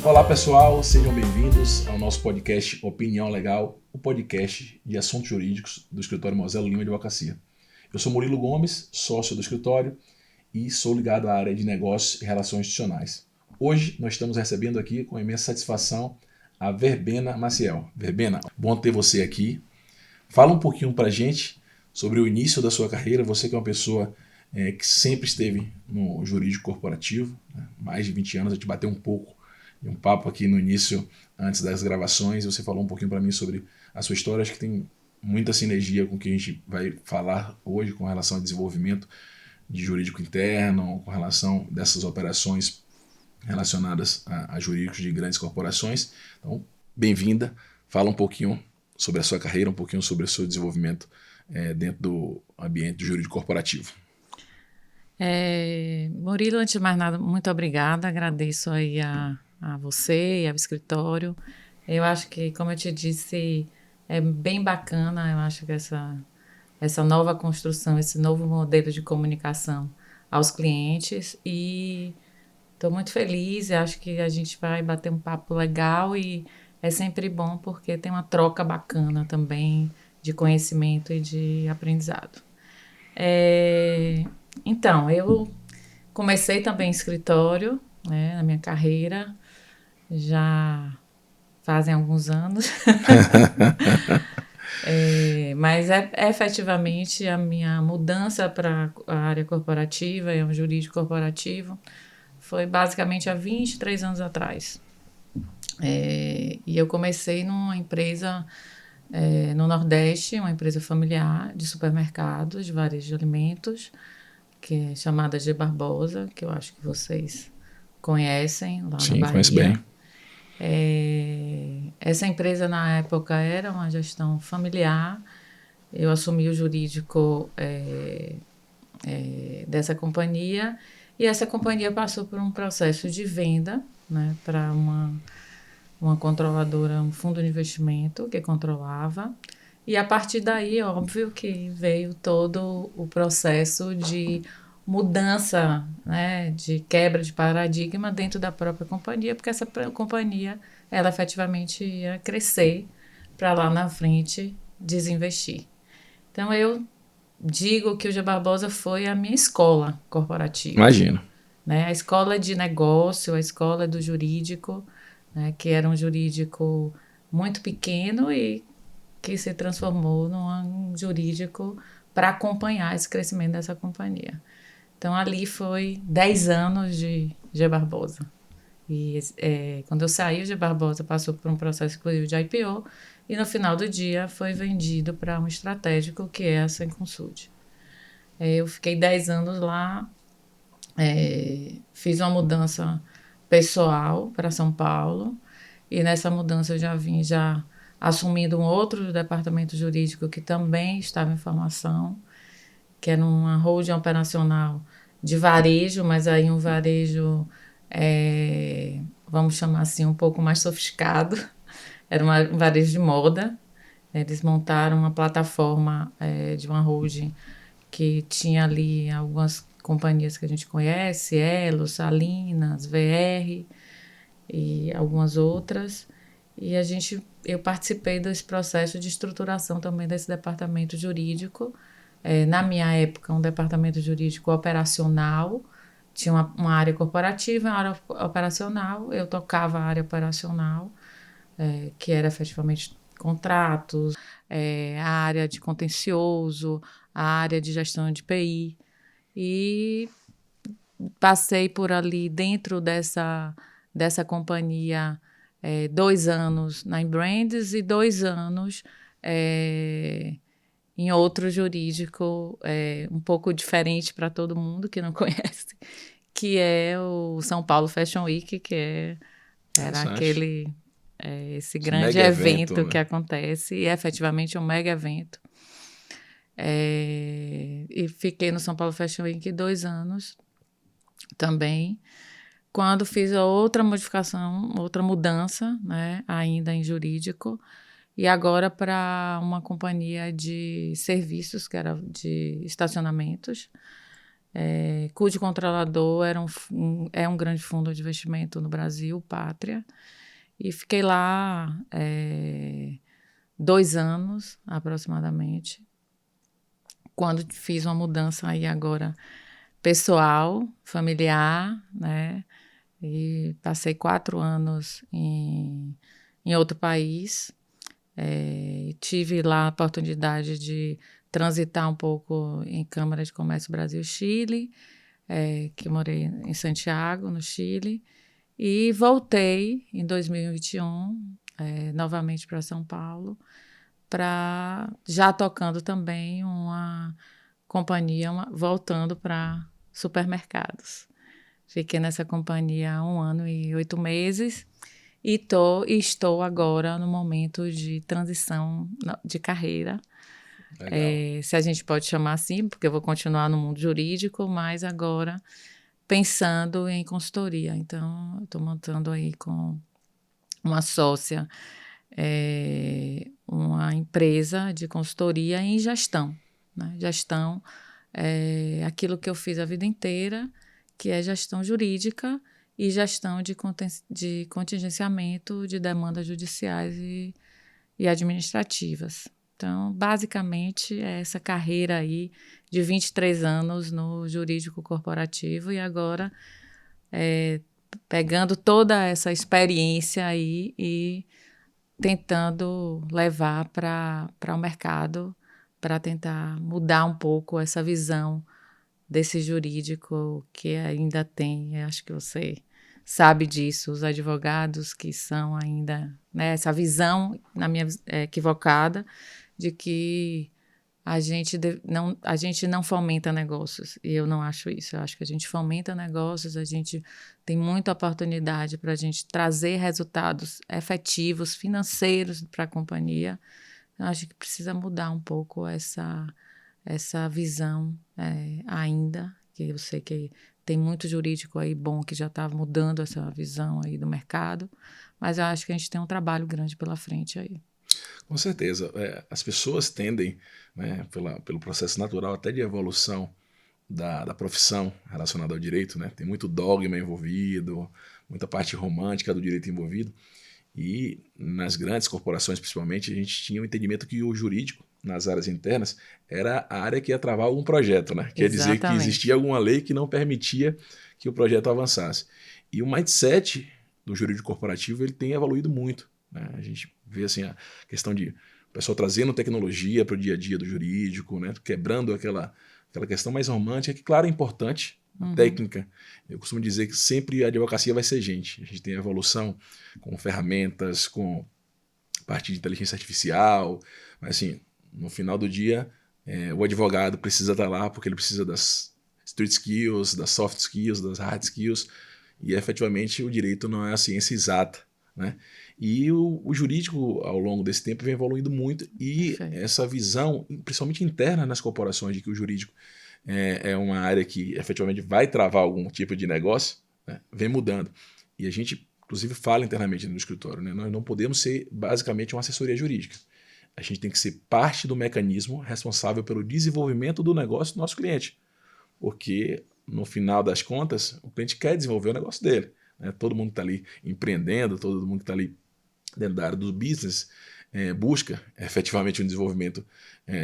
Olá pessoal, sejam bem-vindos ao nosso podcast Opinião Legal, o podcast de assuntos jurídicos do escritório Moselo Lima Advocacia. Eu sou Murilo Gomes, sócio do escritório e sou ligado à área de negócios e relações institucionais. Hoje nós estamos recebendo aqui com imensa satisfação a Verbena Maciel. Verbena, bom ter você aqui. Fala um pouquinho pra gente sobre o início da sua carreira, você que é uma pessoa que sempre esteve no jurídico corporativo, né? Mais de 20 anos, a gente bateu um pouco de um papo aqui no início, antes das gravações, você falou um pouquinho para mim sobre a sua história, acho que tem muita sinergia com o que a gente vai falar hoje com relação ao desenvolvimento de jurídico interno, com relação dessas operações relacionadas a jurídicos de grandes corporações. Então, bem-vinda, fala um pouquinho sobre a sua carreira, um pouquinho sobre o seu desenvolvimento dentro do ambiente jurídico corporativo. Murilo, antes de mais nada, muito obrigada, agradeço aí a você e ao escritório. Eu acho que, como eu te disse, é bem bacana, eu acho que essa nova construção, esse novo modelo de comunicação aos clientes, e estou muito feliz, eu acho que a gente vai bater um papo legal e é sempre bom porque tem uma troca bacana também de conhecimento e de aprendizado. Então, eu comecei também em escritório, né, na minha carreira, já fazem alguns anos, mas efetivamente a minha mudança para a área corporativa, um jurídico corporativo, foi basicamente há 23 anos atrás. E eu comecei numa empresa no Nordeste, uma empresa familiar de supermercados, de varejo de alimentos, que é chamada G Barbosa, que eu acho que vocês conhecem lá Sim, na Bahia. Conheço bem. Essa empresa na época era uma gestão familiar. Eu assumi o jurídico dessa companhia e essa companhia passou por um processo de venda, né, para uma controladora, um fundo de investimento que controlava. E a partir daí, óbvio que veio todo o processo de mudança, né, de quebra de paradigma dentro da própria companhia, porque essa companhia, ela efetivamente ia crescer para lá na frente desinvestir. Então, eu digo que o G Barbosa foi a minha escola corporativa. Imagino. Né? A escola de negócio, a escola do jurídico, né, que era um jurídico muito pequeno e que se transformou num jurídico para acompanhar esse crescimento dessa companhia. Então, ali foi 10 anos de G Barbosa. E quando eu saí, o G Barbosa passou por um processo inclusive de IPO e no final do dia foi vendido para um estratégico que é a Cencosud. Eu fiquei 10 anos lá, fiz uma mudança pessoal para São Paulo e nessa mudança eu já vim assumindo um outro departamento jurídico que também estava em formação, que era uma holding operacional de varejo, mas aí um varejo, vamos chamar assim, um pouco mais sofisticado. Era um varejo de moda. Eles montaram uma plataforma de uma holding que tinha ali algumas companhias que a gente conhece, Elo, Salinas, VR e algumas outras. E eu participei desse processo de estruturação também desse departamento jurídico. Na minha época, um departamento jurídico operacional, tinha uma área corporativa, uma área operacional, eu tocava a área operacional, que era efetivamente contratos, a área de contencioso, a área de gestão de PI. E passei por ali dentro dessa companhia 2 anos na Embrands e 2 anos em outro jurídico um pouco diferente para todo mundo que não conhece, que é o São Paulo Fashion Week, que era esse grande evento que acontece, e é efetivamente um mega evento. E fiquei no São Paulo Fashion Week 2 anos também, quando fiz a outra modificação, outra mudança, né, ainda em jurídico, e agora para uma companhia de serviços, que era de estacionamentos, cujo controlador é um grande fundo de investimento no Brasil, Pátria, e fiquei lá 2 anos, aproximadamente, quando fiz uma mudança aí agora pessoal, familiar, né? E passei 4 anos em outro país. Tive lá a oportunidade de transitar um pouco em Câmara de Comércio Brasil-Chile, que eu morei em Santiago, no Chile, e voltei em 2021, novamente para São Paulo, já tocando também uma companhia, voltando para supermercados. Fiquei nessa companhia há 1 ano e 8 meses e estou agora no momento de transição de carreira. Se a gente pode chamar assim, porque eu vou continuar no mundo jurídico, mas agora pensando em consultoria. Então, estou montando aí com uma sócia uma empresa de consultoria em gestão. Né? Gestão é aquilo que eu fiz a vida inteira, que é gestão jurídica e gestão de contingenciamento de demandas judiciais e administrativas. Então, basicamente, é essa carreira aí de 23 anos no jurídico corporativo e agora pegando toda essa experiência aí e tentando levar para o mercado para tentar mudar um pouco essa visão desse jurídico que ainda tem, acho que você sabe disso, os advogados que são ainda, né, essa visão, na minha equivocada, de que a gente não fomenta negócios, e eu não acho isso. Eu acho que a gente fomenta negócios, a gente tem muita oportunidade para a gente trazer resultados efetivos, financeiros para a companhia. Eu acho que precisa mudar um pouco essa visão ainda, que eu sei que tem muito jurídico aí bom que já está mudando essa visão aí do mercado, mas eu acho que a gente tem um trabalho grande pela frente aí. Com certeza. As pessoas tendem, né, pelo processo natural até de evolução da profissão relacionada ao direito, né? Tem muito dogma envolvido, muita parte romântica do direito envolvido. E nas grandes corporações, principalmente, a gente tinha o entendimento que o jurídico, nas áreas internas, era a área que ia travar algum projeto, né? Quer dizer que existia alguma lei que não permitia que o projeto avançasse. E o mindset do jurídico corporativo ele tem evoluído muito. Né? A gente vê assim, a questão de o pessoal trazendo tecnologia para o dia a dia do jurídico, né? Quebrando aquela questão mais romântica, que, claro, é importante, a técnica. Eu costumo dizer que sempre a advocacia vai ser gente. A gente tem evolução com ferramentas, com parte de inteligência artificial, mas assim, no final do dia, o advogado precisa estar lá porque ele precisa das street skills, das soft skills, das hard skills, e efetivamente o direito não é a ciência exata. Né? E o jurídico, ao longo desse tempo, vem evoluindo muito e essa visão, principalmente interna nas corporações, de que o jurídico é uma área que efetivamente vai travar algum tipo de negócio, né? Vem mudando. E a gente, inclusive, fala internamente no escritório, né? Nós não podemos ser basicamente uma assessoria jurídica. A gente tem que ser parte do mecanismo responsável pelo desenvolvimento do negócio do nosso cliente. Porque, no final das contas, o cliente quer desenvolver o negócio dele. Né? Todo mundo que está ali empreendendo, todo mundo que está ali dentro da área do business busca efetivamente um desenvolvimento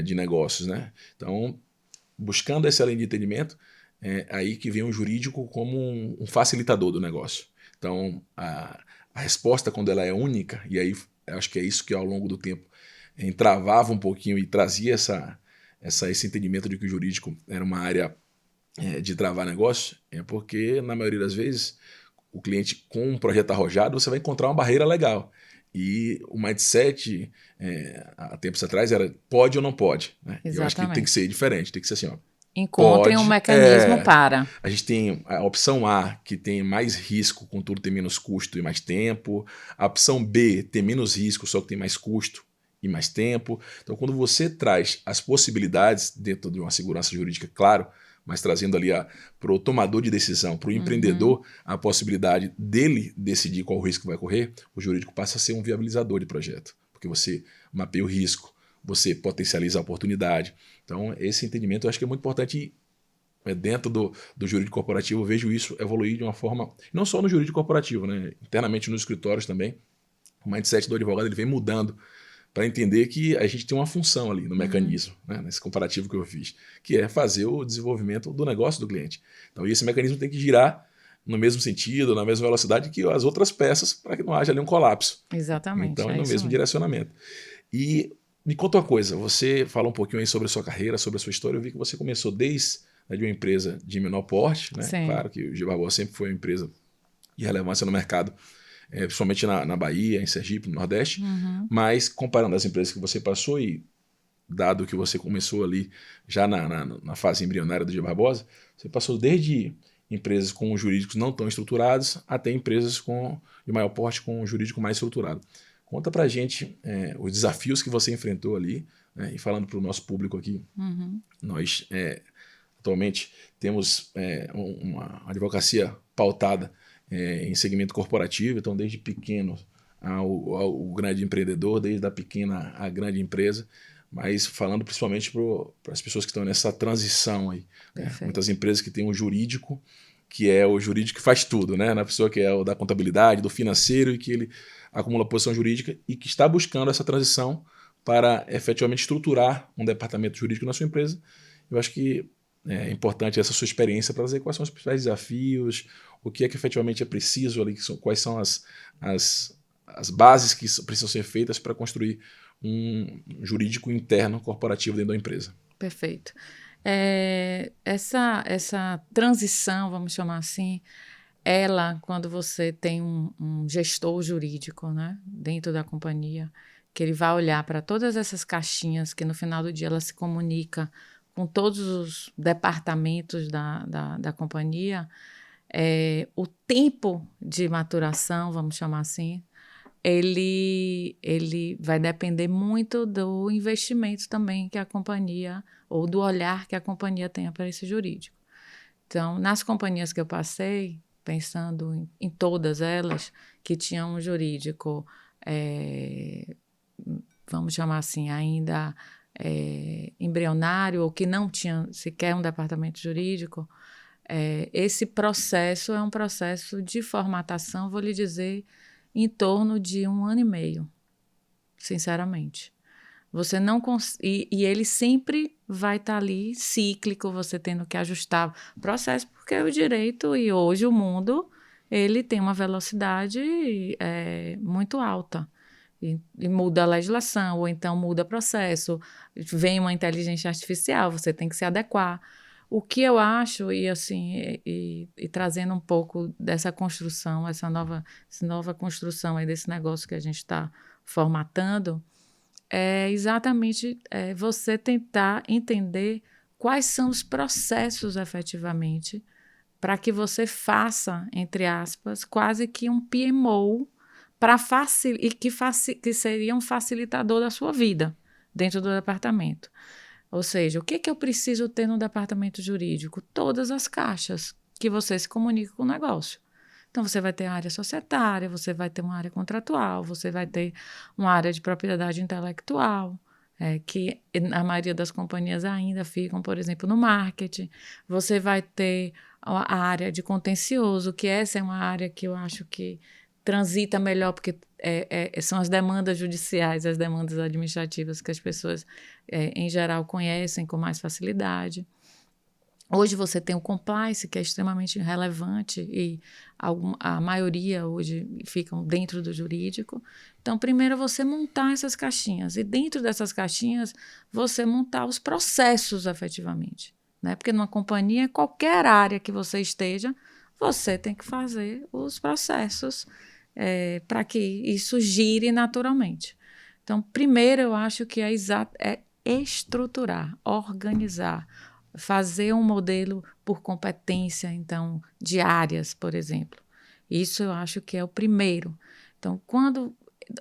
de negócios. Né? Então, buscando essa linha de entendimento, aí que vem o jurídico como um facilitador do negócio. Então, a resposta, quando ela é única, e aí acho que é isso que ao longo do tempo entravava um pouquinho e trazia esse entendimento de que o jurídico era uma área de travar negócio, porque, na maioria das vezes, o cliente com um projeto arrojado, você vai encontrar uma barreira legal. E o mindset, há tempos atrás, era pode ou não pode. Né? Eu acho que tem que ser diferente, tem que ser assim, ó. Encontrem um mecanismo para. A gente tem a opção A, que tem mais risco, contudo tem menos custo e mais tempo. A opção B tem menos risco, só que tem mais custo e mais tempo. Então, quando você traz as possibilidades dentro de uma segurança jurídica, claro, mas trazendo ali para o tomador de decisão, para o empreendedor, a possibilidade dele decidir qual risco vai correr, o jurídico passa a ser um viabilizador de projeto, porque você mapeia o risco, você potencializa a oportunidade. Então, esse entendimento eu acho que é muito importante e dentro do jurídico corporativo, eu vejo isso evoluir de uma forma, não só no jurídico corporativo, né? Internamente nos escritórios também, o mindset do advogado ele vem mudando para entender que a gente tem uma função ali no mecanismo, né? Nesse comparativo que eu fiz, que é fazer o desenvolvimento do negócio do cliente. Então, esse mecanismo tem que girar no mesmo sentido, na mesma velocidade que as outras peças, para que não haja ali um colapso. Exatamente. Então, é no mesmo direcionamento. E me conta uma coisa, você fala um pouquinho aí sobre a sua carreira, sobre a sua história. Eu vi que você começou desde de uma empresa de menor porte, né? Sim. Claro que o G Barbosa sempre foi uma empresa de relevância no mercado, principalmente na Bahia, em Sergipe, no Nordeste, mas comparando as empresas que você passou e dado que você começou ali já na fase embrionária do G Barbosa, você passou desde empresas com jurídicos não tão estruturados até empresas de maior porte com um jurídico mais estruturado. Conta pra gente os desafios que você enfrentou ali, né? E falando para o nosso público aqui, nós atualmente temos uma advocacia pautada em segmento corporativo, então desde pequeno ao grande empreendedor, desde a pequena à grande empresa, mas falando principalmente para as pessoas que estão nessa transição aí. Né? Muitas empresas que têm um jurídico, que é o jurídico que faz tudo, né? Na pessoa que é o da contabilidade, do financeiro, e que ele acumula posição jurídica e que está buscando essa transição para efetivamente estruturar um departamento jurídico na sua empresa. Eu acho que é importante essa sua experiência para dizer quais são os principais desafios, o que é que efetivamente é preciso ali, quais são as bases que precisam ser feitas para construir um jurídico interno corporativo dentro da empresa. Perfeito. Essa transição, vamos chamar assim, quando você tem um gestor jurídico, né, dentro da companhia, que ele vai olhar para todas essas caixinhas que no final do dia ela se comunica com todos os departamentos da companhia, o tempo de maturação, vamos chamar assim, ele vai depender muito do investimento também que a companhia, ou do olhar que a companhia tenha para esse jurídico. Então, nas companhias que eu passei, pensando em todas elas, que tinham um jurídico, vamos chamar assim, ainda embrionário, ou que não tinha sequer um departamento jurídico, esse processo é um processo de formatação, vou lhe dizer, em torno de 1 ano e meio, sinceramente. Você não e ele sempre vai estar ali cíclico, você tendo que ajustar o processo, porque o direito e hoje o mundo ele tem uma velocidade muito alta. E muda a legislação, ou então muda o processo, vem uma inteligência artificial, você tem que se adequar. O que eu acho, e assim, e trazendo um pouco dessa construção, essa nova construção aí desse negócio que a gente está formatando, é exatamente você tentar entender quais são os processos efetivamente para que você faça, entre aspas, quase que um PMO que seria um facilitador da sua vida dentro do departamento. Ou seja, o que eu preciso ter no departamento jurídico? Todas as caixas que você se comunica com o negócio. Então, você vai ter a área societária, você vai ter uma área contratual, você vai ter uma área de propriedade intelectual, que a maioria das companhias ainda ficam, por exemplo, no marketing. Você vai ter a área de contencioso, que essa é uma área que eu acho que transita melhor, porque são as demandas judiciais, as demandas administrativas que as pessoas, em geral, conhecem com mais facilidade. Hoje você tem o compliance, que é extremamente relevante, e a maioria hoje ficam dentro do jurídico. Então, primeiro você montar essas caixinhas, e dentro dessas caixinhas você montar os processos efetivamente. Né? Porque numa companhia, qualquer área que você esteja, você tem que fazer os processos para que isso gire naturalmente. Então, primeiro eu acho que é estruturar, organizar, fazer um modelo por competência, então, de áreas, por exemplo. Isso eu acho que é o primeiro. Então,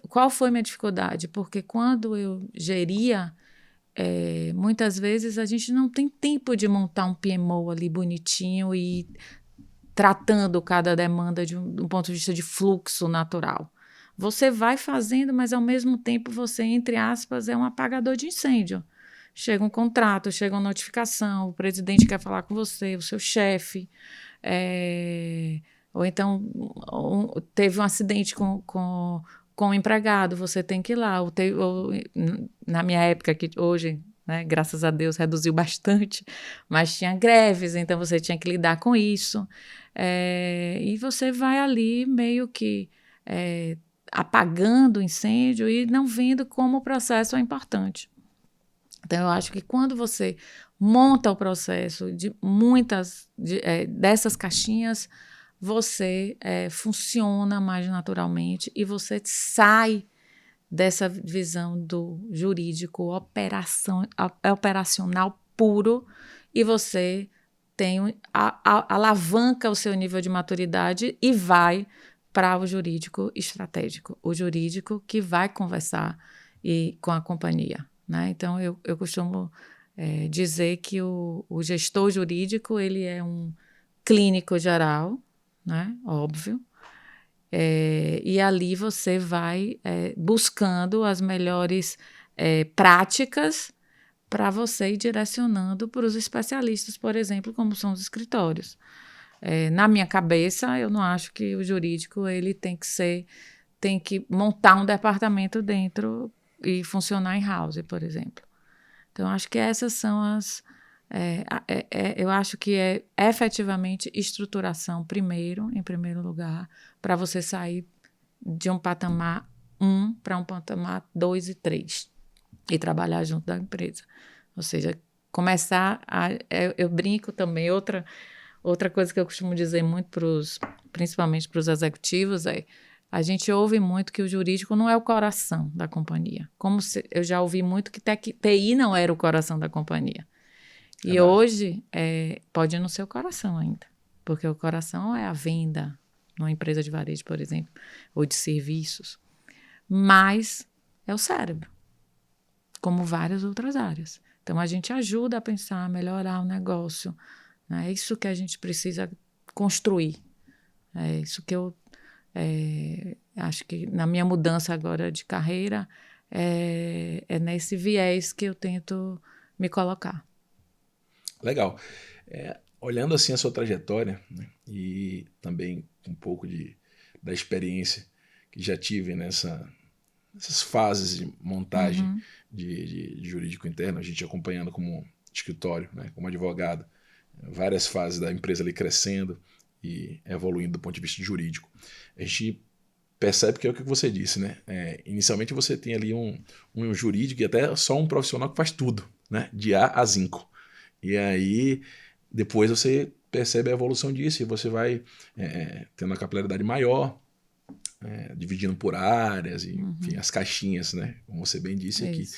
qual foi minha dificuldade? Porque quando eu geria, muitas vezes a gente não tem tempo de montar um PMO ali bonitinho e tratando cada demanda de um ponto de vista de fluxo natural. Você vai fazendo, mas ao mesmo tempo você, entre aspas, é um apagador de incêndio. chega um contrato, chega uma notificação, o presidente quer falar com você, o seu chefe, ou então teve um acidente com o empregado, você tem que ir lá. Na minha época, que hoje, né, graças a Deus, reduziu bastante, mas tinha greves, então você tinha que lidar com isso. E você vai ali meio que apagando o incêndio e não vendo como o processo é importante. Então, eu acho que quando você monta o processo de dessas caixinhas, você funciona mais naturalmente e você sai dessa visão do jurídico operacional puro e você alavanca o seu nível de maturidade e vai para o jurídico estratégico, o jurídico que vai conversar com a companhia. Né? Então, eu costumo dizer que o gestor jurídico ele é um clínico geral, né? Óbvio, e ali você vai buscando as melhores práticas para você ir direcionando para os especialistas, por exemplo, como são os escritórios. Na minha cabeça, eu não acho que o jurídico ele tem que montar um departamento dentro e funcionar em house, por exemplo. Então, acho que essas são as... eu acho que é efetivamente estruturação em primeiro lugar, para você sair de um patamar 1 para um patamar 2 e 3 e trabalhar junto da empresa. Ou seja, começar a... Eu brinco também, outra coisa que eu costumo dizer muito, principalmente para os executivos, a gente ouve muito que o jurídico não é o coração da companhia. Eu já ouvi muito que TI não era o coração da companhia. E hoje pode não ser o coração ainda, porque o coração é a venda numa empresa de varejo, por exemplo, ou de serviços. Mas é o cérebro, como várias outras áreas. Então, a gente ajuda a pensar, a melhorar o negócio. Né? É isso que a gente precisa construir. É isso que eu acho que na minha mudança agora de carreira é nesse viés que eu tento me colocar. Legal. Olhando assim a sua trajetória, né, e também um pouco da experiência que já tive nessas fases de montagem de jurídico interno, a gente acompanhando como escritório, né, como advogado, várias fases da empresa ali crescendo e evoluindo do ponto de vista jurídico. A gente percebe que é o que você disse, né? Inicialmente você tem ali um jurídico e até só um profissional que faz tudo, né? De A a Zinco. E aí depois você percebe a evolução disso e você vai tendo uma capilaridade maior, dividindo por áreas, e, enfim, as caixinhas, né? Como você bem disse aqui.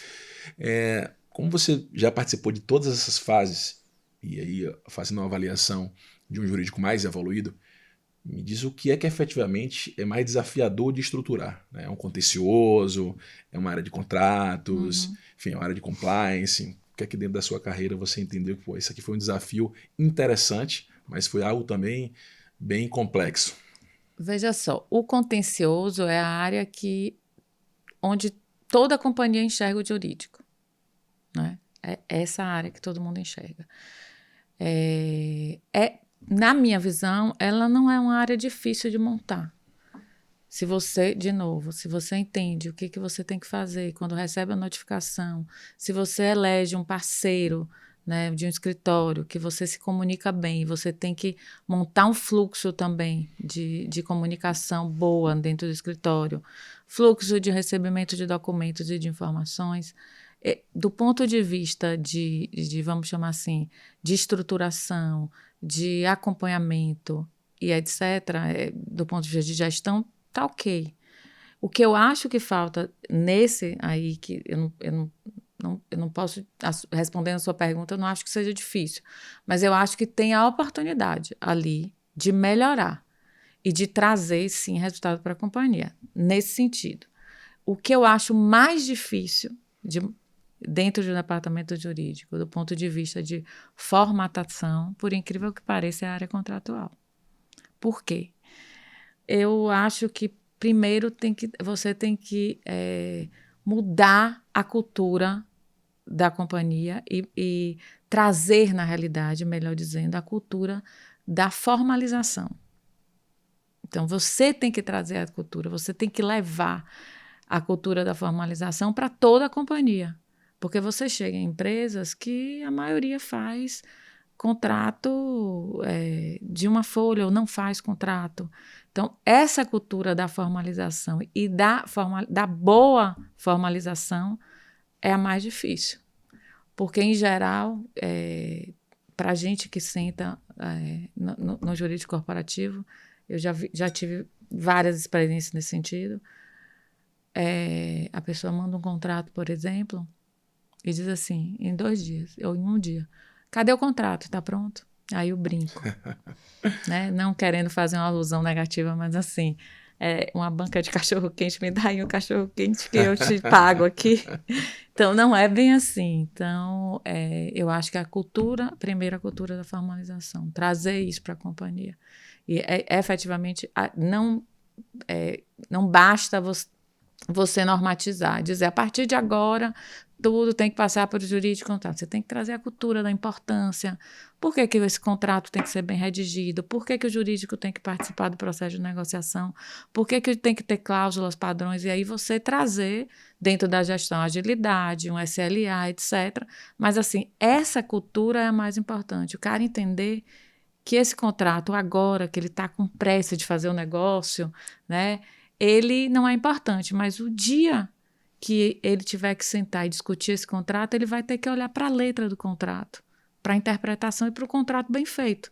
Como você já participou de todas essas fases e aí fazendo uma avaliação de um jurídico mais evoluído, me diz o que é que efetivamente é mais desafiador de estruturar. Né? É um contencioso, é uma área de contratos, enfim, é uma área de compliance. O que é que dentro da sua carreira você entendeu que isso aqui foi um desafio interessante, mas foi algo também bem complexo? Veja só, o contencioso é a área onde toda a companhia enxerga o jurídico. Né? É essa área que todo mundo enxerga. Na minha visão, ela não é uma área difícil de montar. Se você entende o que você tem que fazer quando recebe a notificação, se você elege um parceiro, né, de um escritório, que você se comunica bem, você tem que montar um fluxo também de comunicação boa dentro do escritório, fluxo de recebimento de documentos e de informações. Do ponto de vista vamos chamar assim, de estruturação, de acompanhamento e etc., do ponto de vista de gestão, tá ok. O que eu acho que falta nesse aí, que eu não posso responder a sua pergunta, eu não acho que seja difícil, mas eu acho que tem a oportunidade ali de melhorar e de trazer, sim, resultado para a companhia, nesse sentido. O que eu acho mais difícil dentro do departamento jurídico, do ponto de vista de formatação, por incrível que pareça, é a área contratual. Por quê? Eu acho que primeiro você tem que mudar a cultura da companhia e trazer, na realidade, melhor dizendo, a cultura da formalização. Então, você tem que trazer a cultura, você tem que levar a cultura da formalização para toda a companhia. Porque você chega em empresas que a maioria faz contrato de uma folha ou não faz contrato. Então, essa cultura da formalização e da boa formalização é a mais difícil. Porque, em geral, para a gente que senta no jurídico corporativo, eu já tive várias experiências nesse sentido. A pessoa manda um contrato, por exemplo, e diz assim, em 2 dias, ou em 1 dia, cadê o contrato? Está pronto? Aí eu brinco. Né? Não querendo fazer uma alusão negativa, mas assim, uma banca de cachorro-quente, me dá aí um cachorro-quente que eu te pago aqui. Então, não é bem assim. Então, eu acho que primeiro a cultura da formalização, trazer isso para a companhia. E, efetivamente, não basta você normatizar, dizer, a partir de agora, tudo tem que passar por jurídico contrato. Você tem que trazer a cultura da importância. Por que esse contrato tem que ser bem redigido? Por que o jurídico tem que participar do processo de negociação? Por que tem que ter cláusulas, padrões? E aí você trazer, dentro da gestão, agilidade, um SLA, etc. Mas, assim, essa cultura é a mais importante. O cara entender que esse contrato, agora que ele está com pressa de fazer o negócio, né, ele não é importante, mas o dia que ele tiver que sentar e discutir esse contrato, ele vai ter que olhar para a letra do contrato, para a interpretação e para o contrato bem feito.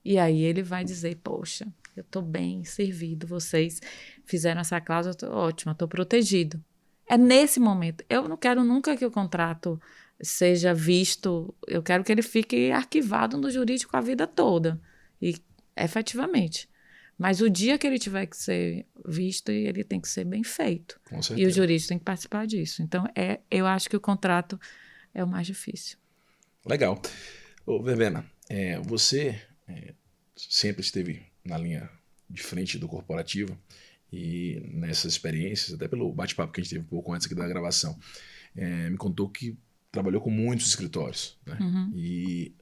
E aí ele vai dizer, poxa, eu estou bem servido, vocês fizeram essa cláusula, ótimo, estou protegido. É nesse momento. Eu não quero nunca que o contrato seja visto, eu quero que ele fique arquivado no jurídico a vida toda, e efetivamente. Mas o dia que ele tiver que ser visto, ele tem que ser bem feito. Com certeza. E o jurídico tem que participar disso. Então, eu acho que o contrato é o mais difícil. Legal. Ô, Vervena, você sempre esteve na linha de frente do corporativo e nessas experiências, até pelo bate-papo que a gente teve um pouco antes aqui da gravação, me contou que trabalhou com muitos escritórios, né? Uhum. E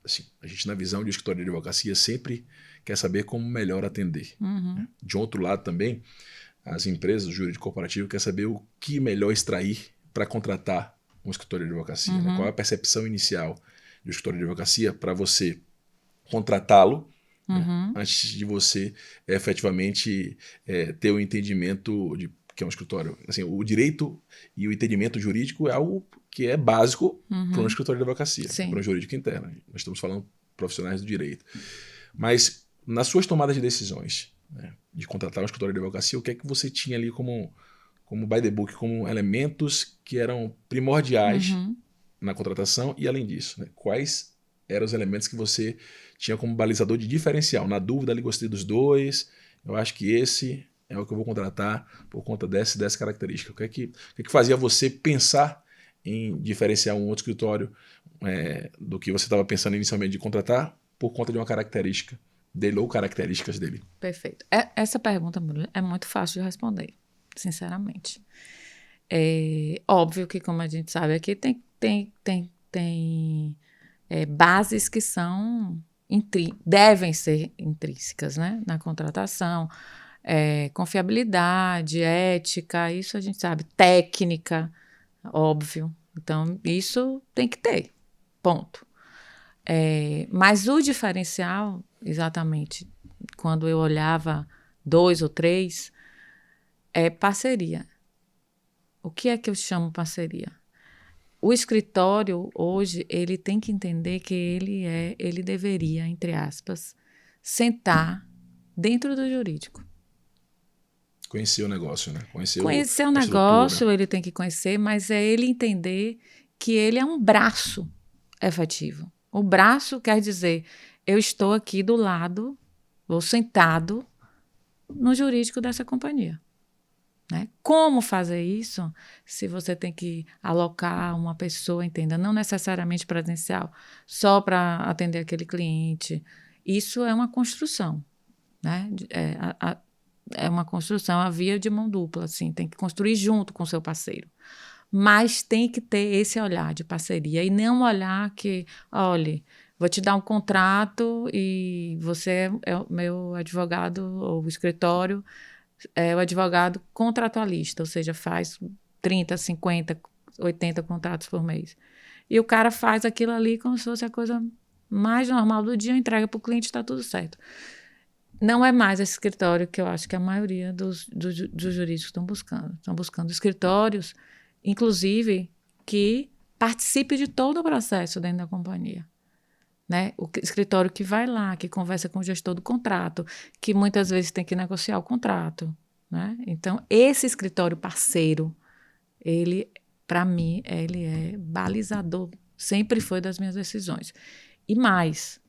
assim, a gente, na visão de escritório de advocacia, sempre quer saber como melhor atender. Uhum. Né? De outro lado também, as empresas, o jurídico corporativo, quer saber o que melhor extrair para contratar um escritório de advocacia. Uhum. Né? Qual é a percepção inicial do escritório de advocacia para você contratá-lo, Uhum. né? Antes de você efetivamente ter o entendimento de que é um escritório. Assim, o direito e o entendimento jurídico é algo que é básico para um escritório de advocacia, para um jurídico interno. Nós estamos falando profissionais do direito. Mas, nas suas tomadas de decisões, né, de contratar um escritório de advocacia, o que é que você tinha ali como by the book, como elementos que eram primordiais na contratação e, além disso, né, quais eram os elementos que você tinha como balizador de diferencial? Na dúvida, ali gostei dos dois, eu acho que esse é o que eu vou contratar por conta dessa característica. O que é que fazia você pensar em diferenciar um outro escritório do que você estava pensando inicialmente de contratar por conta de uma característica dele ou características dele? Perfeito. Essa pergunta, Murilo, é muito fácil de responder, sinceramente. É óbvio que, como a gente sabe aqui, tem bases que devem ser intrínsecas, né, na contratação. Confiabilidade, ética, isso a gente sabe. Técnica, óbvio. Então, isso tem que ter. Ponto. Mas o diferencial, exatamente, quando eu olhava 2 ou 3, é parceria. O que é que eu chamo parceria? O escritório, hoje, ele tem que entender que ele deveria, entre aspas, sentar dentro do jurídico. Conhecer o negócio, né? Conhecer o negócio, ele tem que conhecer, mas é ele entender que ele é um braço efetivo. O braço quer dizer, eu estou aqui do lado, ou sentado no jurídico dessa companhia. Né? Como fazer isso? Se você tem que alocar uma pessoa, entenda, não necessariamente presencial, só para atender aquele cliente. Isso é uma construção. Né? É uma construção, a via de mão dupla, assim, tem que construir junto com o seu parceiro. Mas tem que ter esse olhar de parceria e não um olhar que, olha, vou te dar um contrato e você é o meu advogado, ou o escritório é o advogado contratualista, ou seja, faz 30, 50, 80 contratos por mês. E o cara faz aquilo ali como se fosse a coisa mais normal do dia, entrega para o cliente e está tudo certo. Não é mais esse escritório que eu acho que a maioria dos jurídicos estão buscando. Estão buscando escritórios, inclusive, que participe de todo o processo dentro da companhia. Né? O escritório que vai lá, que conversa com o gestor do contrato, que muitas vezes tem que negociar o contrato. Né? Então, esse escritório parceiro, ele, para mim, ele é balizador, sempre foi das minhas decisões. E mais,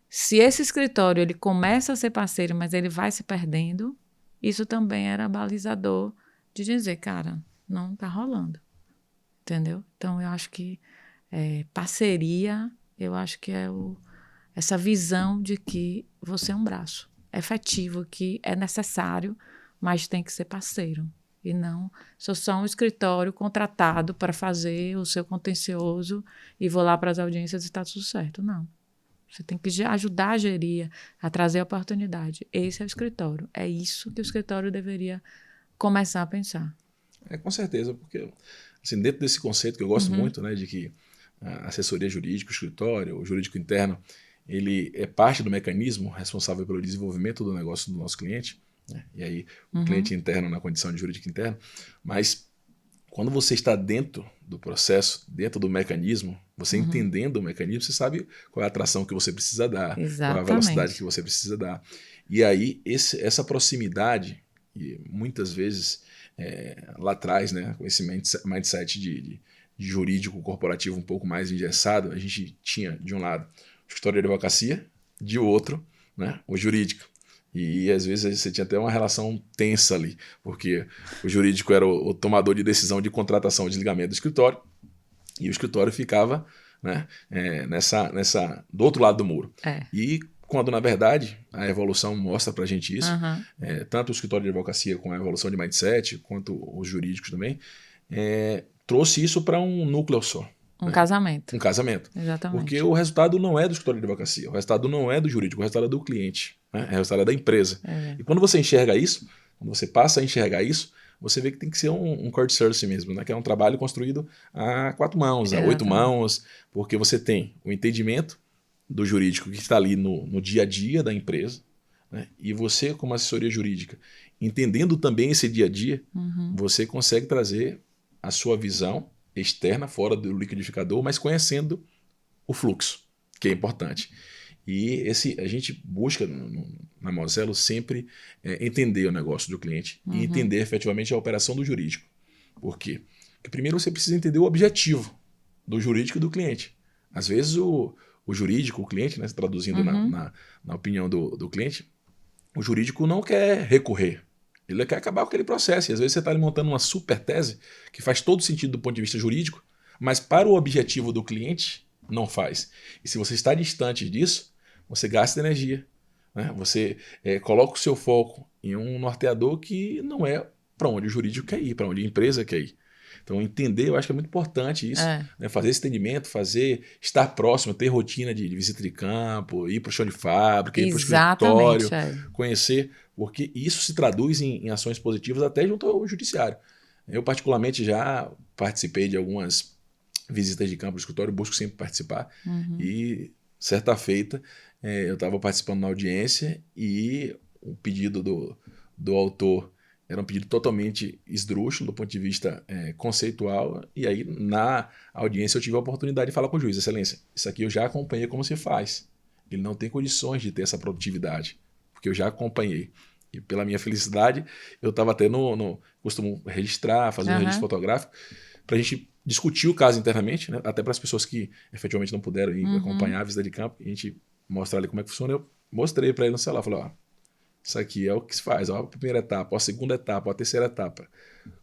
se esse escritório ele começa a ser parceiro, mas ele vai se perdendo, isso também era balizador de dizer, cara, não está rolando. Entendeu? Então, eu acho que parceria, eu acho que é essa visão de que você é um braço efetivo, que é necessário, mas tem que ser parceiro. E não sou só um escritório contratado para fazer o seu contencioso e vou lá para as audiências e está tudo certo. Não. Você tem que ajudar a gerir, a trazer a oportunidade. Esse é o escritório. É isso que o escritório deveria começar a pensar. Com certeza, porque assim, dentro desse conceito que eu gosto muito, né, de que a assessoria jurídica, o escritório, o jurídico interno, ele é parte do mecanismo responsável pelo desenvolvimento do negócio do nosso cliente, né? E aí o cliente interno na condição de jurídico interno, mas quando você está dentro do processo, dentro do mecanismo, você entendendo o mecanismo, você sabe qual é a atração que você precisa dar, qual é a velocidade que você precisa dar. E aí essa proximidade, e muitas vezes lá atrás, né, com esse mindset de jurídico corporativo um pouco mais engessado, a gente tinha, de um lado, o escritório de advocacia, de outro, né, o jurídico. E às vezes você tinha até uma relação tensa ali, porque o jurídico era o tomador de decisão de contratação, desligamento do escritório, e o escritório ficava, né, do outro lado do muro. E quando, na verdade, a evolução mostra pra gente isso, tanto o escritório de advocacia com a evolução de mindset, quanto os jurídicos também, trouxe isso para um núcleo só. Um casamento. Um casamento. Exatamente. Porque o resultado não é do escritório de advocacia, o resultado não é do jurídico, o resultado é do cliente, né? O resultado é da empresa. E quando você enxerga isso, quando você passa a enxergar isso, você vê que tem que ser um court service mesmo, né? Que é um trabalho construído a 4 mãos, a 8 mãos, porque você tem o entendimento do jurídico que está ali no dia a dia da empresa, né? E você, como assessoria jurídica, entendendo também esse dia a dia, você consegue trazer a sua visão externa, fora do liquidificador, mas conhecendo o fluxo, que é importante. E a gente busca na Moselo sempre entender o negócio do cliente e entender efetivamente a operação do jurídico. Por quê? Porque primeiro você precisa entender o objetivo do jurídico e do cliente. Às vezes o jurídico, o cliente, né, traduzindo na opinião do cliente, o jurídico não quer recorrer. Ele quer acabar com aquele processo. E às vezes você está montando uma super tese que faz todo sentido do ponto de vista jurídico, mas para o objetivo do cliente não faz. E se você está distante disso, você gasta energia, né? Você coloca o seu foco em um norteador que não é para onde o jurídico quer ir, para onde a empresa quer ir. Então, entender, eu acho que é muito importante isso, né? Fazer esse entendimento, estar próximo, ter rotina de visita de campo, ir para o chão de fábrica, ir para o escritório, conhecer, porque isso se traduz em ações positivas até junto ao judiciário. Eu, particularmente, já participei de algumas visitas de campo do escritório, busco sempre participar, e certa feita eu estava participando na audiência e o pedido do autor era um pedido totalmente esdrúxulo do ponto de vista conceitual, e aí na audiência eu tive a oportunidade de falar com o juiz: Excelência, isso aqui eu já acompanhei como se faz, ele não tem condições de ter essa produtividade, porque eu já acompanhei, e pela minha felicidade eu estava até costumo registrar, fazer um registro fotográfico, para a gente discutir o caso internamente, né? Até para as pessoas que efetivamente não puderam ir acompanhar a visita de campo, a gente mostrar ali como é que funciona. Eu mostrei para ele no celular, falei: isso aqui é o que se faz, a primeira etapa, a segunda etapa, a terceira etapa.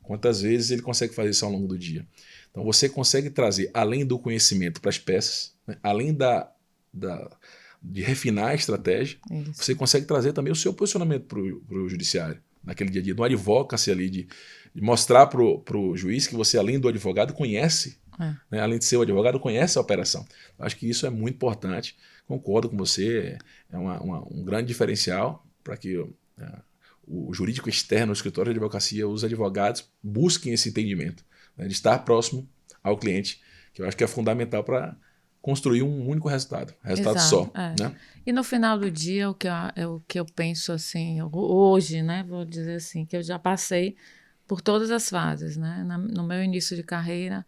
Quantas vezes ele consegue fazer isso ao longo do dia? Então você consegue trazer, além do conhecimento para as peças, né? Além de refinar a estratégia, você consegue trazer também o seu posicionamento para o judiciário. naquele dia a dia, do advocacy ali, de mostrar pro juiz que você, além do advogado, conhece, né? Além de ser o advogado, conhece a operação. Acho que isso é muito importante. Concordo com você, é um grande diferencial para que o jurídico externo, o escritório de advocacia, os advogados busquem esse entendimento, né, de estar próximo ao cliente, que eu acho que é fundamental para construir um único resultado só. Né? E no final do dia, o que eu penso assim, hoje, né, vou dizer assim, que eu já passei por todas as fases. Né? No meu início de carreira,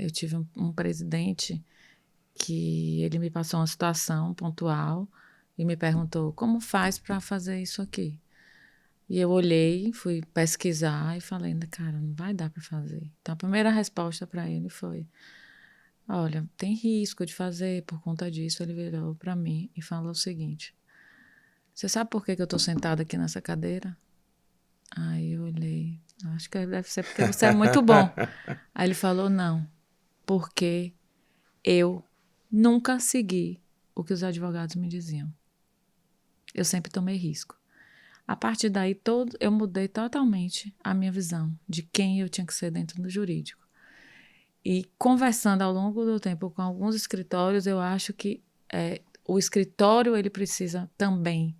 eu tive um presidente que ele me passou uma situação pontual e me perguntou como faz para fazer isso aqui. E eu olhei, fui pesquisar e falei, cara, não vai dar para fazer. Então a primeira resposta para ele foi, olha, tem risco de fazer por conta disso. Ele virou para mim e falou o seguinte, você sabe por que eu estou sentada aqui nessa cadeira? Aí eu olhei, acho que deve ser porque você é muito bom. Aí ele falou, não, porque eu nunca segui o que os advogados me diziam. Eu sempre tomei risco. A partir daí, eu mudei totalmente a minha visão de quem eu tinha que ser dentro do jurídico. E conversando ao longo do tempo com alguns escritórios, eu acho que o escritório ele precisa também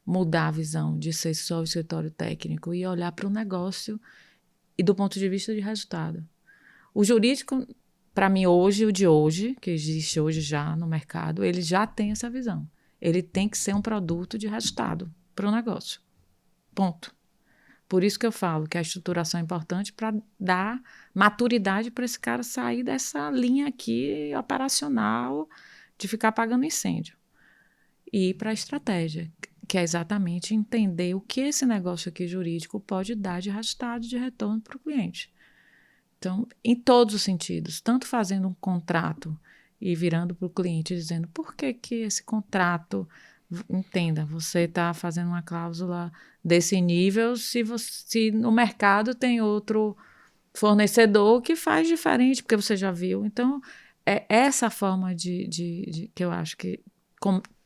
mudar a visão de ser só o escritório técnico e olhar para o negócio e do ponto de vista de resultado. O jurídico, para mim, hoje, o de hoje, que existe hoje já no mercado, ele já tem essa visão. Ele tem que ser um produto de resultado para o negócio. Ponto. Por isso que eu falo que a estruturação é importante para dar maturidade para esse cara sair dessa linha aqui operacional de ficar apagando incêndio. E ir para a estratégia, que é exatamente entender o que esse negócio aqui jurídico pode dar de resultado, de retorno para o cliente. Então, em todos os sentidos, tanto fazendo um contrato e virando para o cliente dizendo por que esse contrato, entenda, você está fazendo uma cláusula desse nível se no mercado tem outro fornecedor que faz diferente, porque você já viu. Então, é essa forma que eu acho que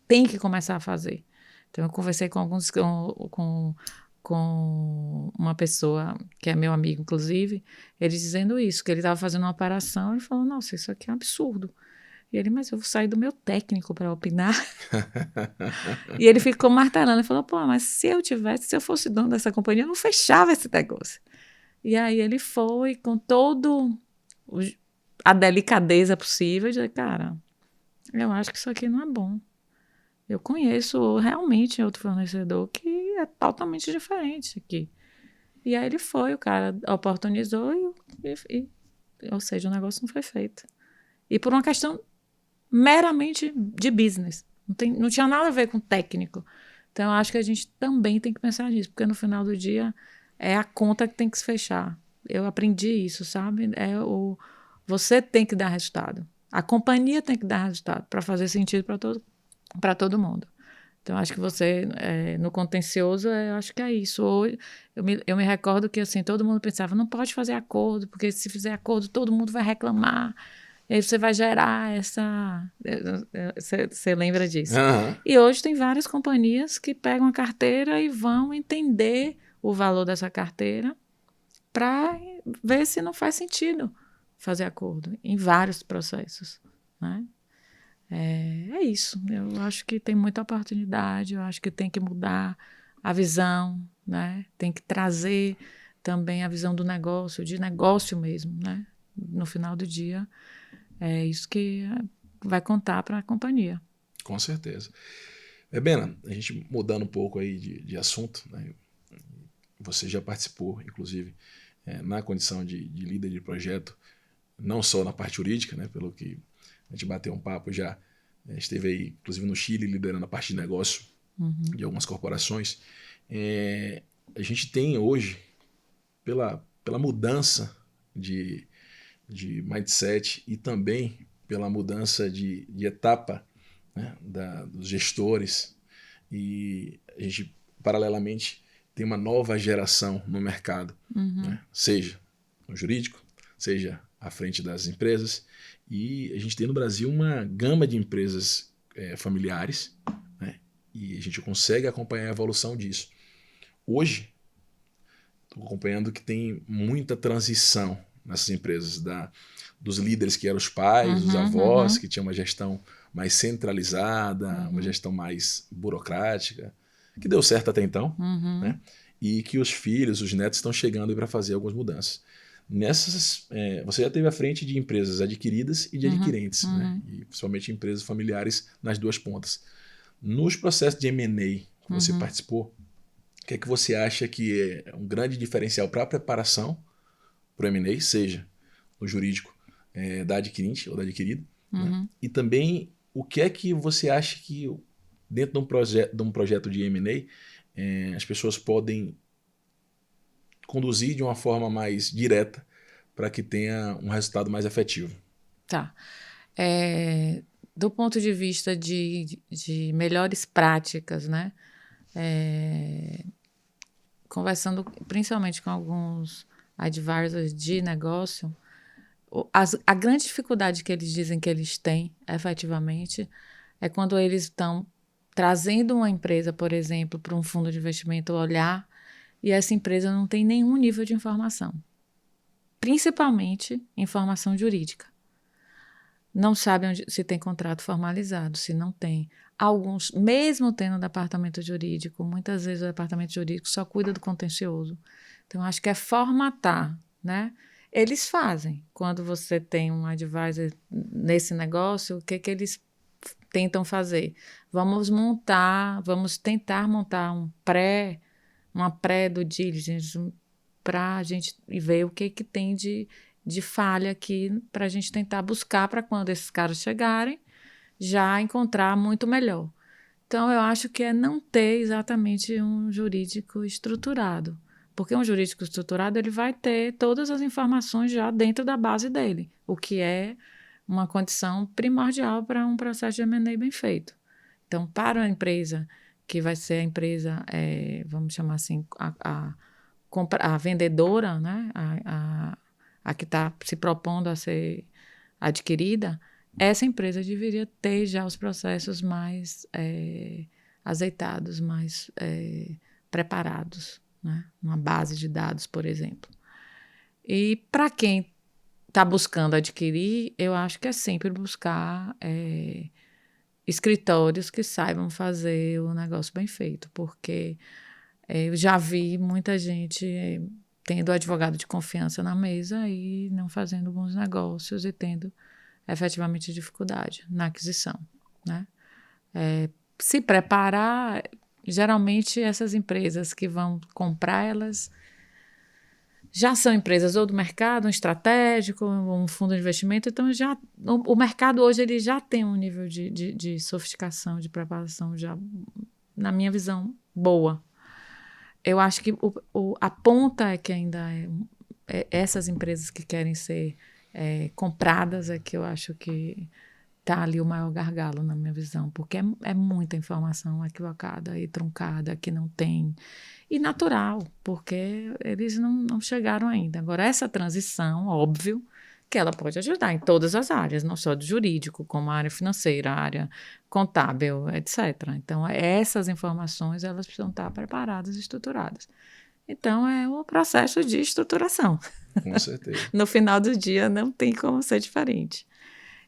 tem que começar a fazer. Então, eu conversei com uma pessoa que é meu amigo, inclusive, ele dizendo isso, que ele estava fazendo uma operação, ele falou, nossa, isso aqui é um absurdo. E ele, mas eu vou sair do meu técnico para opinar. E ele ficou martelando, ele falou, pô, mas se eu fosse dono dessa companhia, eu não fechava esse negócio. E aí ele foi com todo a delicadeza possível e disse, cara, eu acho que isso aqui não é bom. Eu conheço realmente outro fornecedor que é totalmente diferente aqui. E aí ele foi, o cara oportunizou ou seja, o negócio não foi feito. E por uma questão meramente de business. Não tinha nada a ver com técnico. Então, eu acho que a gente também tem que pensar nisso, porque no final do dia é a conta que tem que se fechar. Eu aprendi isso, sabe? Você tem que dar resultado. A companhia tem que dar resultado para fazer sentido para todo mundo. Então, acho que você, no contencioso, eu acho que é isso. Hoje, eu me recordo que assim, todo mundo pensava, não pode fazer acordo, porque se fizer acordo, todo mundo vai reclamar. E aí você vai gerar essa... Você lembra disso? Uhum. E hoje tem várias companhias que pegam a carteira e vão entender o valor dessa carteira para ver se não faz sentido fazer acordo em vários processos, né? É isso. Eu acho que tem muita oportunidade, eu acho que tem que mudar a visão, né? Tem que trazer também a visão do negócio, de negócio mesmo, né? No final do dia, é isso que vai contar para a companhia. Com certeza. Bena, a gente mudando um pouco aí de assunto, né? Você já participou, inclusive, na condição de líder de projeto, não só na parte jurídica, né? Pelo que a gente bateu um papo já, esteve aí, inclusive no Chile, liderando a parte de negócio de algumas corporações. A gente tem hoje, pela mudança de mindset e também pela mudança de etapa, né, dos gestores, e a gente, paralelamente, tem uma nova geração no mercado, né, seja no jurídico, seja à frente das empresas, e a gente tem no Brasil uma gama de empresas familiares, né, e a gente consegue acompanhar a evolução disso. Hoje, estou acompanhando que tem muita transição nessas empresas, dos líderes que eram os pais, os avós, que tinham uma gestão mais centralizada, uma gestão mais burocrática, que deu certo até então, né? E que os filhos, os netos estão chegando para fazer algumas mudanças. Você já esteve à frente de empresas adquiridas e de adquirentes, né? E principalmente empresas familiares nas duas pontas. Nos processos de M&A que você participou, o que é que você acha que é um grande diferencial para a preparação para o M&A, seja no jurídico da adquirente ou da adquirida, né? E também o que é que você acha que dentro de um projeto de M&A as pessoas podem conduzir de uma forma mais direta para que tenha um resultado mais efetivo? Tá. Do ponto de vista de melhores práticas, né? Conversando principalmente com alguns advisors de negócio, a grande dificuldade que eles dizem que eles têm, efetivamente, é quando eles estão trazendo uma empresa, por exemplo, para um fundo de investimento olhar e essa empresa não tem nenhum nível de informação, principalmente informação jurídica. Não sabem se tem contrato formalizado, se não tem. Alguns, mesmo tendo departamento jurídico, muitas vezes o departamento jurídico só cuida do contencioso. Então, acho que é formatar, né? Eles fazem. Quando você tem um advisor nesse negócio, o que eles tentam fazer? Vamos tentar montar uma pré-due diligence para a gente ver o que tem de falha aqui para a gente tentar buscar para quando esses caras chegarem, já encontrar muito melhor. Então, eu acho que é não ter exatamente um jurídico estruturado. Porque um jurídico estruturado ele vai ter todas as informações já dentro da base dele, o que é uma condição primordial para um processo de M&A bem feito. Então, para a empresa, que vai ser a empresa, vamos chamar assim, a vendedora, né? A que está se propondo a ser adquirida, essa empresa deveria ter já os processos mais azeitados, mais preparados, né? Uma base de dados, por exemplo. E para quem está buscando adquirir, eu acho que é sempre buscar escritórios que saibam fazer o negócio bem feito, porque eu já vi muita gente tendo advogado de confiança na mesa e não fazendo bons negócios e tendo efetivamente dificuldade na aquisição, né? Se preparar, geralmente essas empresas que vão comprar, elas já são empresas ou do mercado, um estratégico, um fundo de investimento, então o mercado hoje ele já tem um nível de sofisticação, de preparação já, na minha visão, boa. Eu acho que a ponta é que ainda essas empresas que querem ser compradas é que eu acho que está ali o maior gargalo na minha visão, porque é muita informação equivocada e truncada que não tem. E natural, porque eles não chegaram ainda. Agora, essa transição, óbvio, que ela pode ajudar em todas as áreas, não só do jurídico, como a área financeira, a área contábil, etc. Então, essas informações, elas precisam estar preparadas e estruturadas. Então, é o processo de estruturação. Com certeza. No final do dia, não tem como ser diferente.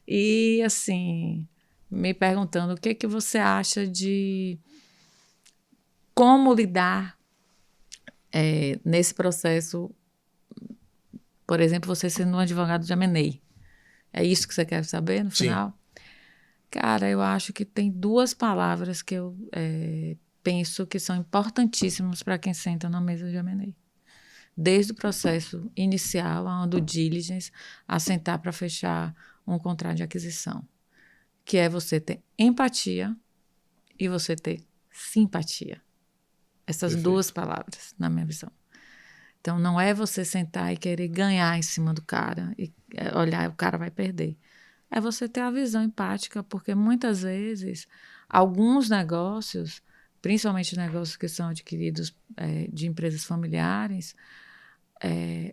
E, assim, me perguntando o que você acha de como lidar nesse processo, por exemplo, você sendo um advogado de M&A. É isso que você quer saber no final? Sim. Cara, eu acho que tem duas palavras que eu penso que são importantíssimas para quem senta na mesa de M&A. Desde o processo inicial, a due diligence, a sentar para fechar um contrato de aquisição, que é você ter empatia e você ter simpatia. Essas Perfeito. Duas palavras, na minha visão. Então, não é você sentar e querer ganhar em cima do cara e olhar, o cara vai perder. É você ter a visão empática, porque muitas vezes, alguns negócios, principalmente negócios que são adquiridos de empresas familiares,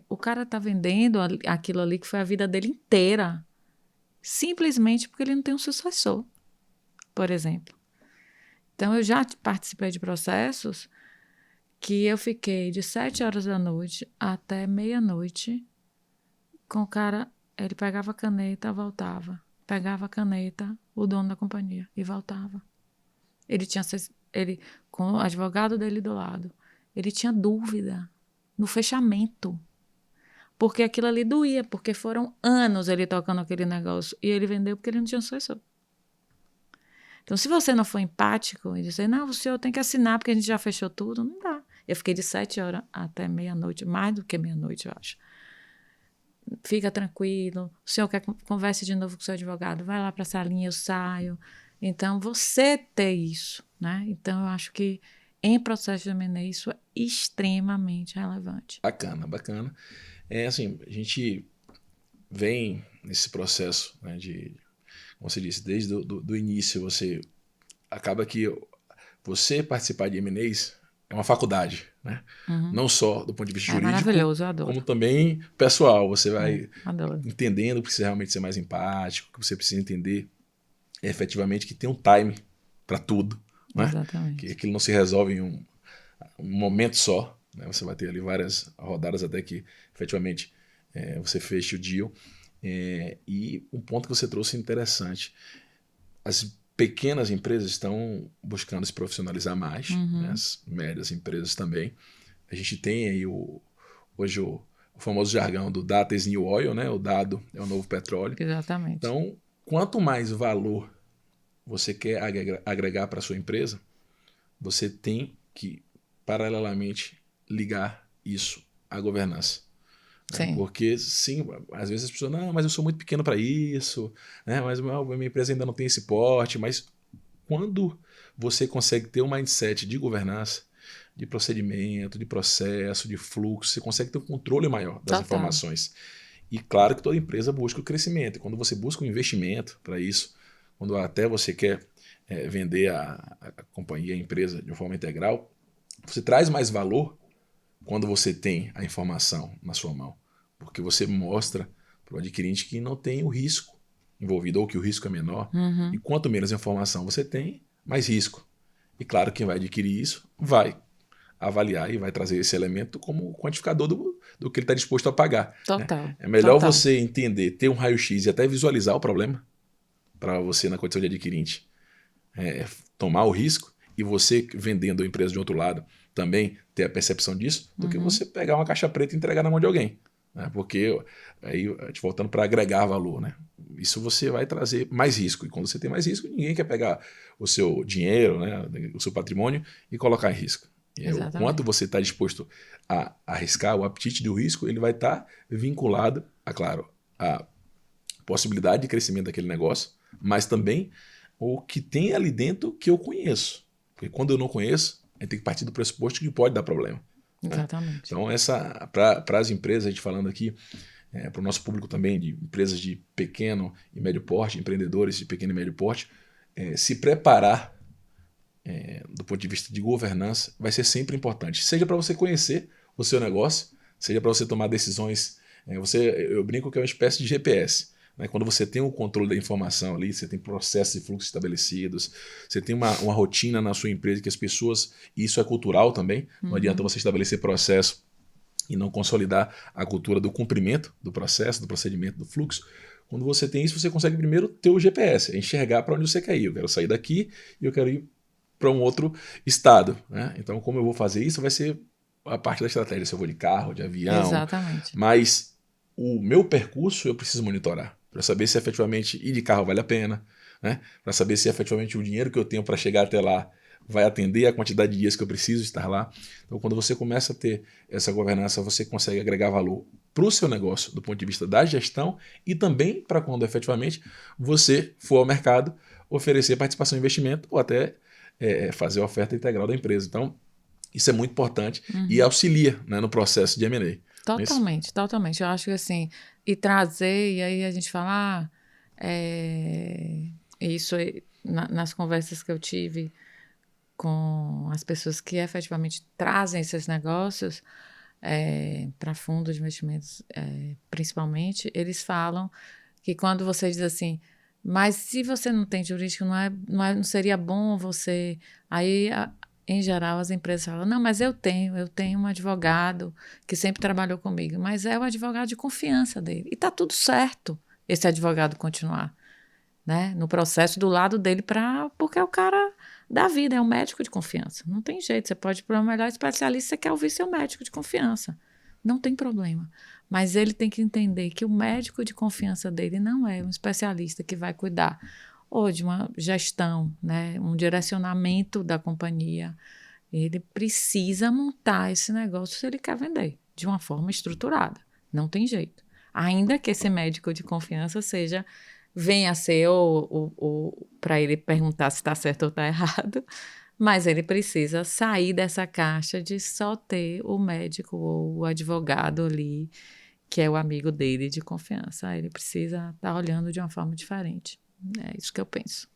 o cara está vendendo aquilo ali que foi a vida dele inteira, simplesmente porque ele não tem um sucessor, por exemplo. Então, eu já participei de processos que eu fiquei de 7 horas da noite até meia-noite com o cara. Ele pegava a caneta, voltava. Pegava a caneta, o dono da companhia, e voltava. Ele com o advogado dele do lado, ele tinha dúvida no fechamento. Porque aquilo ali doía, porque foram anos ele tocando aquele negócio. E ele vendeu porque ele não tinha sucessor. Então, se você não for empático e dizer, não, o senhor tem que assinar porque a gente já fechou tudo, não dá. Eu fiquei de 7 horas até meia-noite, mais do que meia-noite, eu acho. Fica tranquilo, o senhor quer converse de novo com o seu advogado, vai lá para a salinha, eu saio. Então, você ter isso, né? Então, eu acho que em processo de M&A isso é extremamente relevante. Bacana, bacana. Assim, a gente vem nesse processo, né, como você disse, desde do início, você acaba que você participar de M&As é uma faculdade, né? Não só do ponto de vista jurídico, maravilhoso, eu adoro. como também pessoal. Você vai adoro. entendendo que precisa realmente ser mais empático, que você precisa entender efetivamente que tem um time para tudo, né? Exatamente. Que aquilo não se resolve em um momento só, né? Você vai ter ali várias rodadas até que efetivamente você feche o deal. E um ponto que você trouxe interessante, as pequenas empresas estão buscando se profissionalizar mais, né? As médias empresas também. A gente tem aí hoje o famoso jargão do data is new oil, né? O dado é o novo petróleo. Exatamente. Então, quanto mais valor você quer agregar para a sua empresa, você tem que, paralelamente, ligar isso à governança. Né? Porque, sim, às vezes as pessoas, não, mas eu sou muito pequeno para isso, né? Mas minha empresa ainda não tem esse porte. Mas quando você consegue ter um mindset de governança, de procedimento, de processo, de fluxo, você consegue ter um controle maior das informações. E claro que toda empresa busca o crescimento. E quando você busca um investimento para isso, quando até você quer vender a companhia, a empresa de uma forma integral, você traz mais valor quando você tem a informação na sua mão. Porque você mostra para o adquirente que não tem o risco envolvido, ou que o risco é menor. E quanto menos informação você tem, mais risco. E claro, quem vai adquirir isso vai avaliar e vai trazer esse elemento como quantificador do que ele está disposto a pagar. Total. Né? É melhor você entender, ter um raio-x e até visualizar o problema para você, na condição de adquirente, tomar o risco, e você vendendo a empresa de outro lado também ter a percepção disso, do que você pegar uma caixa preta e entregar na mão de alguém. Né? Porque aí, voltando para agregar valor, né? Isso você vai trazer mais risco. E quando você tem mais risco, ninguém quer pegar o seu dinheiro, né, o seu patrimônio e colocar em risco. E o quanto você está disposto a arriscar, o apetite do risco, ele vai estar vinculado, claro, à possibilidade de crescimento daquele negócio, mas também o que tem ali dentro que eu conheço. Porque quando eu não conheço, a gente tem que partir do pressuposto que pode dar problema. Exatamente. Né? Então, para as empresas, a gente falando aqui, para o nosso público também, de empresas de pequeno e médio porte, empreendedores de pequeno e médio porte, se preparar do ponto de vista de governança vai ser sempre importante. Seja para você conhecer o seu negócio, seja para você tomar decisões. Eu brinco que é uma espécie de GPS. Né? Quando você tem o controle da informação ali, você tem processos e fluxos estabelecidos, você tem uma rotina na sua empresa que as pessoas, e isso é cultural também, não adianta você estabelecer processo e não consolidar a cultura do cumprimento do processo, do procedimento, do fluxo. Quando você tem isso, você consegue primeiro ter o GPS, enxergar para onde você quer ir. Eu quero sair daqui e eu quero ir para um outro estado. Né? Então, como eu vou fazer isso, vai ser a parte da estratégia. Se eu vou de carro, de avião. Exatamente. Mas o meu percurso eu preciso monitorar, para saber se efetivamente ir de carro vale a pena, né? Para saber se efetivamente o dinheiro que eu tenho para chegar até lá vai atender a quantidade de dias que eu preciso estar lá. Então, quando você começa a ter essa governança, você consegue agregar valor para o seu negócio do ponto de vista da gestão e também para quando efetivamente você for ao mercado oferecer participação em investimento ou até fazer a oferta integral da empresa. Então, isso é muito importante e auxilia, né, no processo de M&A. Totalmente, totalmente. Eu acho que assim, e trazer, e aí a gente fala, isso nas conversas que eu tive com as pessoas que efetivamente trazem esses negócios para fundos de investimentos, principalmente, eles falam que quando você diz assim, mas se você não tem jurídico, não seria bom você... Aí Em geral, as empresas falam, não, mas eu tenho um advogado que sempre trabalhou comigo, mas é o advogado de confiança dele. E está tudo certo esse advogado continuar, né, no processo do lado dele, porque é o cara da vida, é um médico de confiança. Não tem jeito, você pode ir para o melhor especialista, você quer ouvir seu médico de confiança. Não tem problema. Mas ele tem que entender que o médico de confiança dele não é um especialista que vai cuidar ou de uma gestão, né, um direcionamento da companhia. Ele precisa montar esse negócio se ele quer vender de uma forma estruturada. Não tem jeito. Ainda que esse médico de confiança venha a ser para ele perguntar se está certo ou está errado, mas ele precisa sair dessa caixa de só ter o médico ou o advogado ali, que é o amigo dele de confiança. Ele precisa estar olhando de uma forma diferente. É isso que eu penso.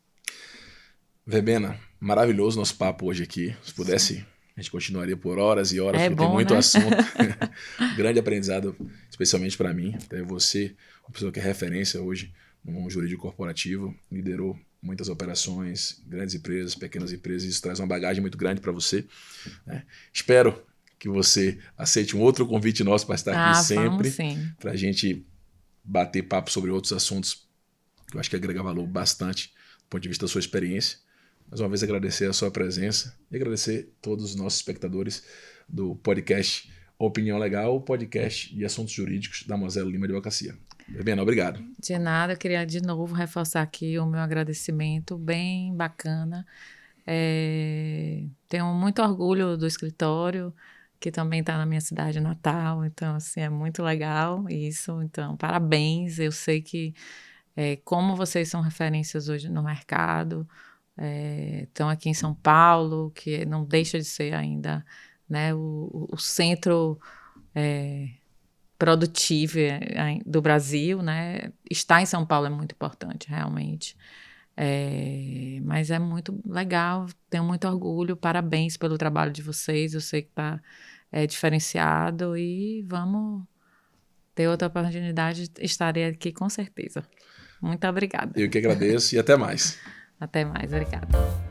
Verbena, maravilhoso nosso papo hoje aqui. Se pudesse, a gente continuaria por horas e horas, porque bom, tem muito, né? assunto. Grande aprendizado, especialmente para mim. Até você, uma pessoa que é referência hoje no mundo jurídico corporativo, liderou muitas operações, grandes empresas, pequenas empresas, isso traz uma bagagem muito grande para você, né? Espero que você aceite um outro convite nosso para estar aqui sempre, para a gente bater papo sobre outros assuntos que eu acho que agrega valor bastante do ponto de vista da sua experiência. Mais uma vez agradecer a sua presença e agradecer a todos os nossos espectadores do podcast Opinião Legal, o podcast de assuntos jurídicos da Moselo Lima Advocacia. Verbena, obrigado. De nada, eu queria de novo reforçar aqui o meu agradecimento, bem bacana. Tenho muito orgulho do escritório, que também está na minha cidade natal, então assim, é muito legal isso. Então, parabéns, eu sei que como vocês são referências hoje no mercado, estão aqui em São Paulo, que não deixa de ser ainda, né, o centro produtivo do Brasil, né? Estar em São Paulo é muito importante, realmente. Mas é muito legal, tenho muito orgulho, parabéns pelo trabalho de vocês, eu sei que está diferenciado e vamos ter outra oportunidade, estarei aqui com certeza. Muito obrigada. Eu que agradeço e até mais. Até mais, obrigada.